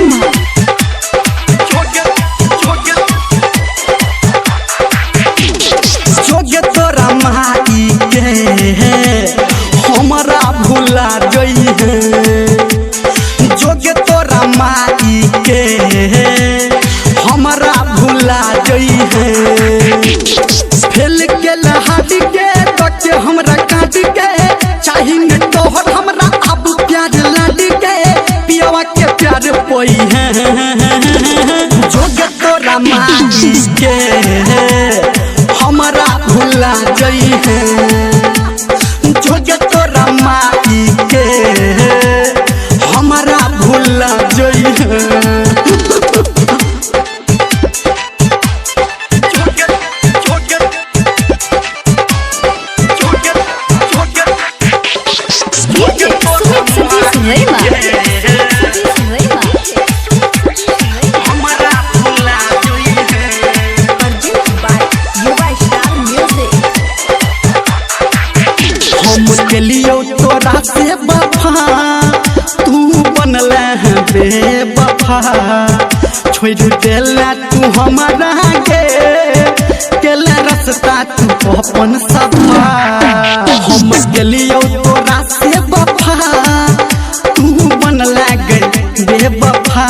सिन्हा। जोगे तोरा माई के हमरा भुला जई है, जोगे तोरा माई के हमरा भुला जई है। फेल के लहाट के बच्चे हमरा काट के चाही न तोहर हमरा अब प्यार लाड के पियावा के प्यार पोई है। जोगे तोरा माई के हमरा भुला जई है, जोगे तोरा माई के हमरा भुला जई है। लियो तोरा से वफा तू बनल है बेवफा, छोड़ देला तू हमारा केला रास्ता तू अपन सफा। हम लियो तोरा से वफा तू बनल बेवफा,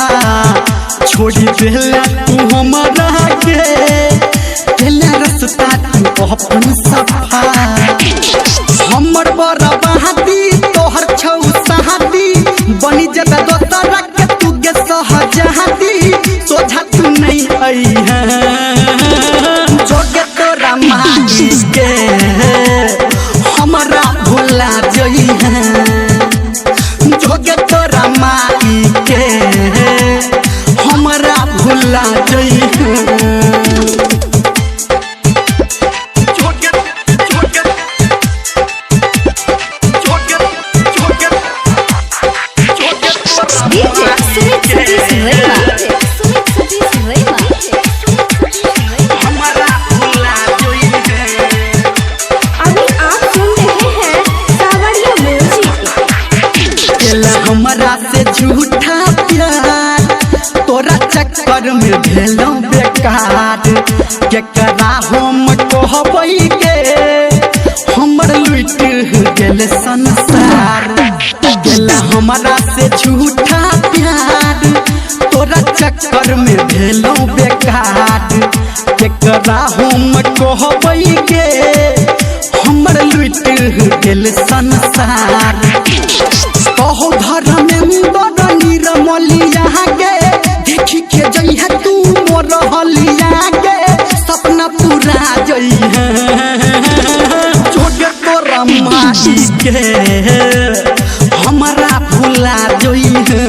छोड़ देला तू हमारा केला रास्ता तू अपन सफा। हमर बड़ा बहादी तोहर छौ सहादी बनी जब दोसर के तू गे सहजहादी सोझा तू नहीं आई है। जोगे तोरा माई के हमरा भुला जई है, जोगे तोरा माई के हमरा भुला जई है। हमरा से झूठा प्यार तोरा चक्कर में भेलौ बेकार, केकरा हम कहबै के हमर लुट गेल संसार। गेला हमरा से झूठा प्यार तोरा चक्कर में भेलौ बेकार, केकरा हम कहबै के हमर लुट गेल संसार। कहो धर्मेंद्र निरमलिया के देखी के जई है तू मोर हलिया के सपना पूरा जई है। जोगे तोरा माई के हमरा भुला जई है,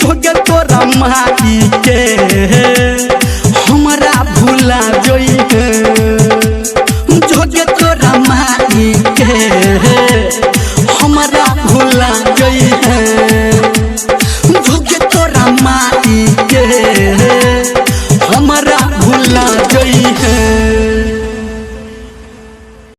जोगे तोरा माई के हमरा भुला जई है, जोगे तोरा माई के